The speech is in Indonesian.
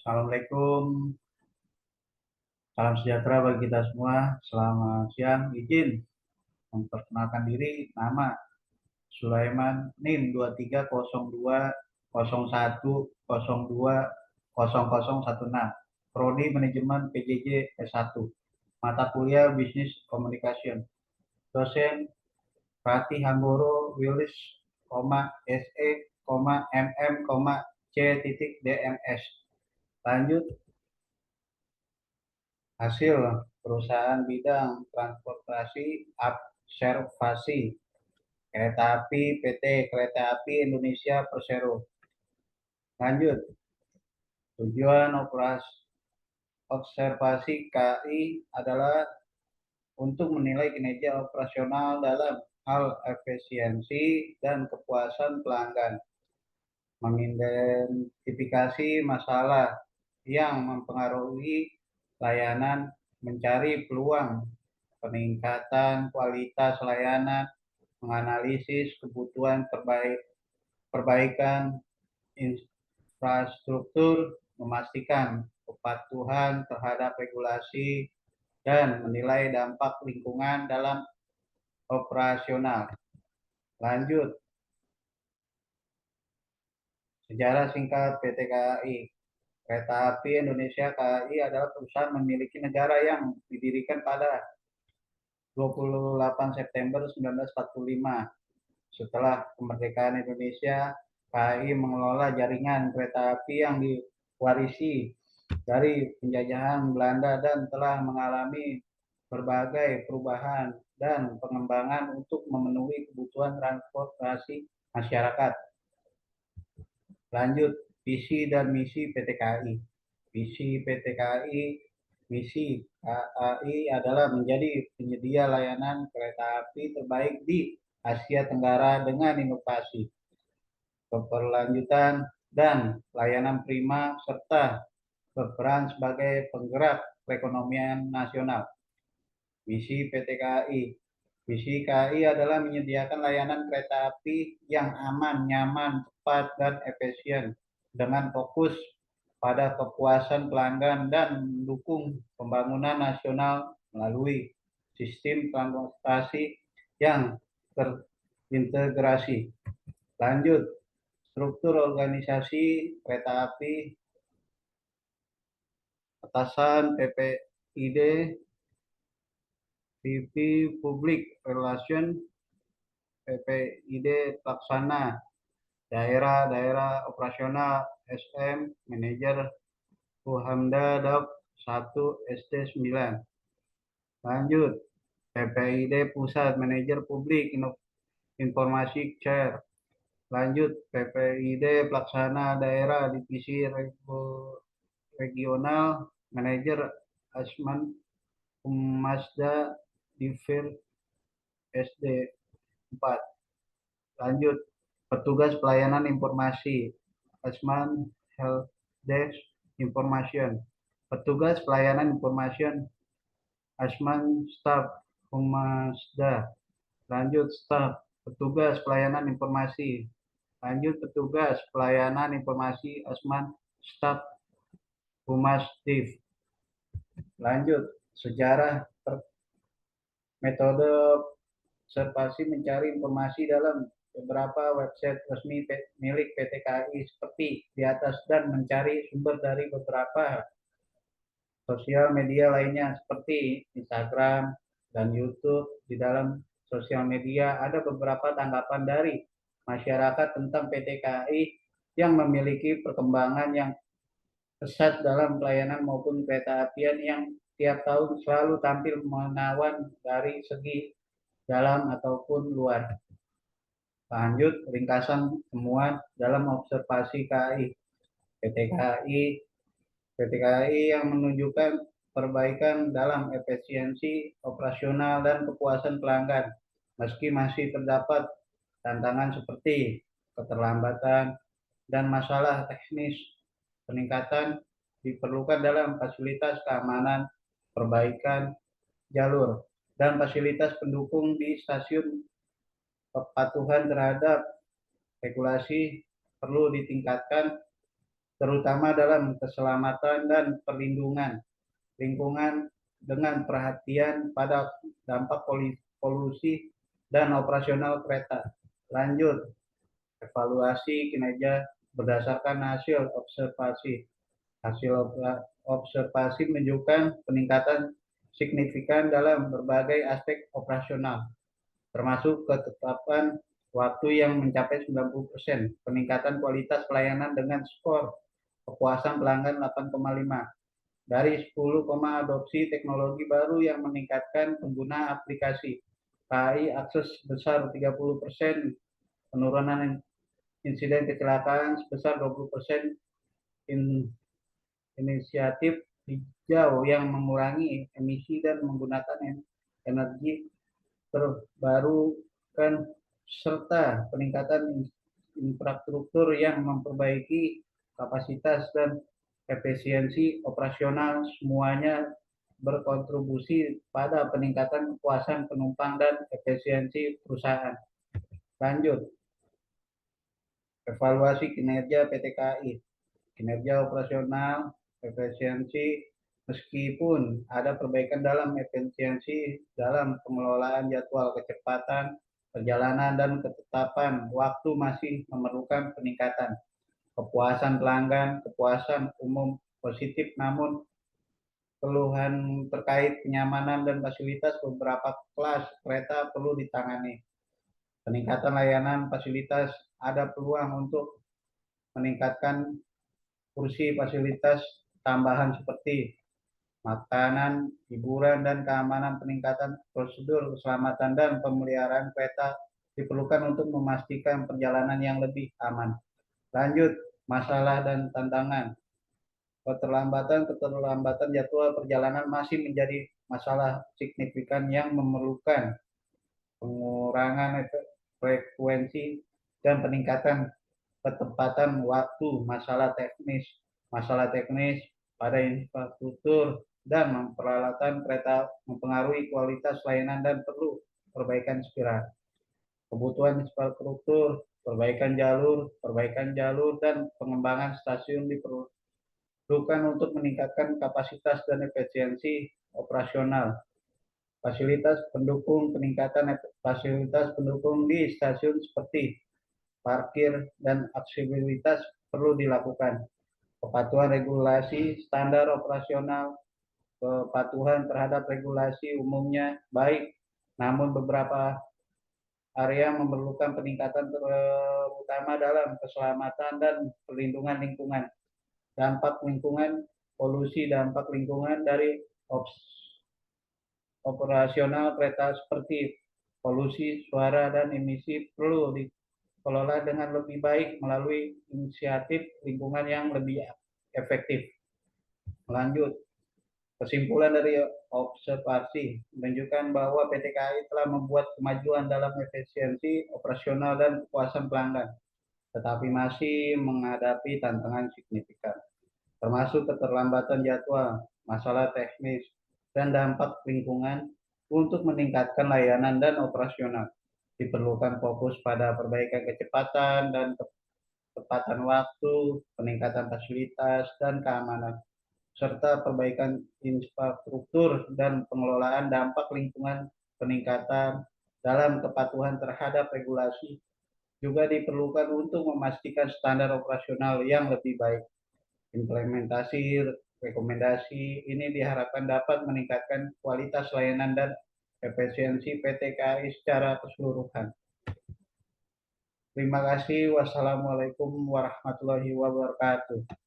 Assalamualaikum, salam sejahtera bagi kita semua. Selamat siang, izin memperkenalkan diri. Nama Sulaiman, NIM 230201020016. Prodi Manajemen PJJ S1. Mata kuliah Bisnis Communication. Dosen Ratih Hanggoro Wilis, SE, MM, C.DMS. Lanjut, hasil perusahaan bidang transportasi observasi kereta api PT Kereta Api Indonesia Persero. Lanjut, tujuan observasi KI adalah untuk menilai kinerja operasional dalam hal efisiensi dan kepuasan pelanggan, mengidentifikasi masalah yang mempengaruhi layanan, mencari peluang peningkatan kualitas layanan, menganalisis kebutuhan perbaikan infrastruktur, memastikan kepatuhan terhadap regulasi, dan menilai dampak lingkungan dalam operasional. Lanjut, sejarah singkat PT KAI. Kereta Api Indonesia KAI adalah perusahaan memiliki negara yang didirikan pada 28 September 1945. Setelah kemerdekaan Indonesia, KAI mengelola jaringan kereta api yang diwarisi dari penjajahan Belanda dan telah mengalami berbagai perubahan dan pengembangan untuk memenuhi kebutuhan transportasi masyarakat. Lanjut, visi dan misi PT KAI. Visi PT KAI, misi KAI adalah menjadi penyedia layanan kereta api terbaik di Asia Tenggara dengan inovasi, keberlanjutan, dan layanan prima, serta berperan sebagai penggerak perekonomian nasional. Misi PT KAI. Misi KAI adalah menyediakan layanan kereta api yang aman, nyaman, cepat, dan efisien dengan fokus pada kepuasan pelanggan dan mendukung pembangunan nasional melalui sistem transportasi yang terintegrasi. Lanjut, struktur organisasi kereta api. Atasan PPID, VP Public Relation, PPID Pelaksana, daerah operasional, SM, Manajer Puhamda Dap 1 SD 9. Lanjut, PPID Pusat, Manajer Publik Informasi Chair. Lanjut, PPID Pelaksana Daerah Divisi Regional, Manajer Asman Mazda Divir SD 4. Lanjut, petugas pelayanan informasi, Asman Help Desk Information. Petugas pelayanan information, Asman Staff Humasda. Lanjut, Staff petugas pelayanan informasi. Lanjut, petugas pelayanan informasi, Asman Staff Humasdiv. Lanjut, sejarah metode observasi mencari informasi dalam beberapa website resmi milik PT KAI seperti di atas, dan mencari sumber dari beberapa sosial media lainnya seperti Instagram dan YouTube. Di dalam sosial media ada beberapa tanggapan dari masyarakat tentang PT KAI yang memiliki perkembangan yang pesat dalam pelayanan maupun kereta apian yang tiap tahun selalu tampil menawan dari segi dalam ataupun luar. Lanjut, ringkasan temuan dalam observasi KAI. PT KAI yang menunjukkan perbaikan dalam efisiensi operasional dan kepuasan pelanggan, meski masih terdapat tantangan seperti keterlambatan dan masalah teknis. Peningkatan diperlukan dalam fasilitas keamanan, perbaikan jalur, dan fasilitas pendukung di stasiun. Kepatuhan terhadap regulasi perlu ditingkatkan terutama dalam keselamatan dan perlindungan lingkungan dengan perhatian pada dampak polusi dan operasional kereta. Lanjut, evaluasi kinerja berdasarkan hasil observasi. Hasil observasi menunjukkan peningkatan signifikan dalam berbagai aspek operasional, termasuk ketetapan waktu yang mencapai 90%, peningkatan kualitas pelayanan dengan skor kepuasan pelanggan 8,5. Dari 10, adopsi teknologi baru yang meningkatkan pengguna aplikasi. KAI akses sebesar 30%, penurunan insiden kecelakaan sebesar 20%, inisiatif hijau yang mengurangi emisi dan menggunakan energi terbarukan serta peningkatan infrastruktur yang memperbaiki kapasitas dan efisiensi operasional semuanya berkontribusi pada peningkatan kepuasan penumpang dan efisiensi perusahaan. Lanjut, evaluasi kinerja PT KAI. Kinerja operasional, efisiensi, meskipun ada perbaikan dalam efisiensi dalam pengelolaan jadwal kecepatan, perjalanan, dan ketetapan waktu masih memerlukan peningkatan. Kepuasan pelanggan, kepuasan umum positif, namun keluhan terkait kenyamanan dan fasilitas beberapa kelas kereta perlu ditangani. Peningkatan layanan fasilitas ada peluang untuk meningkatkan kursi fasilitas tambahan seperti makanan, hiburan, dan keamanan. Peningkatan prosedur keselamatan dan pemeliharaan kereta diperlukan untuk memastikan perjalanan yang lebih aman. Lanjut, masalah dan tantangan. Keterlambatan jadwal perjalanan masih menjadi masalah signifikan yang memerlukan pengurangan frekuensi dan peningkatan ketepatan waktu. Masalah teknis pada infrastruktur dan peralatan kereta mempengaruhi kualitas layanan dan perlu perbaikan segera. Kebutuhan infrastruktur, perbaikan jalur, dan pengembangan stasiun diperlukan untuk meningkatkan kapasitas dan efisiensi operasional. Peningkatan fasilitas pendukung di stasiun seperti parkir dan aksesibilitas perlu dilakukan. Kepatuhan regulasi standar operasional, kepatuhan terhadap regulasi umumnya baik, namun beberapa area memerlukan peningkatan terutama dalam keselamatan dan perlindungan lingkungan. Dampak lingkungan, polusi dampak lingkungan dari operasional kereta seperti polusi suara dan emisi perlu dikelola dengan lebih baik melalui inisiatif lingkungan yang lebih efektif. Lanjut, kesimpulan dari observasi menunjukkan bahwa PT KAI telah membuat kemajuan dalam efisiensi operasional dan kepuasan pelanggan, tetapi masih menghadapi tantangan signifikan, termasuk keterlambatan jadwal, masalah teknis, dan dampak lingkungan. Untuk meningkatkan layanan dan operasional, diperlukan fokus pada perbaikan kecepatan dan ketepatan waktu, peningkatan fasilitas dan keamanan, serta perbaikan infrastruktur dan pengelolaan dampak lingkungan. Peningkatan dalam kepatuhan terhadap regulasi juga diperlukan untuk memastikan standar operasional yang lebih baik. Implementasi rekomendasi ini diharapkan dapat meningkatkan kualitas layanan dan efisiensi PT KAI secara keseluruhan. Terima kasih. Wassalamualaikum warahmatullahi wabarakatuh.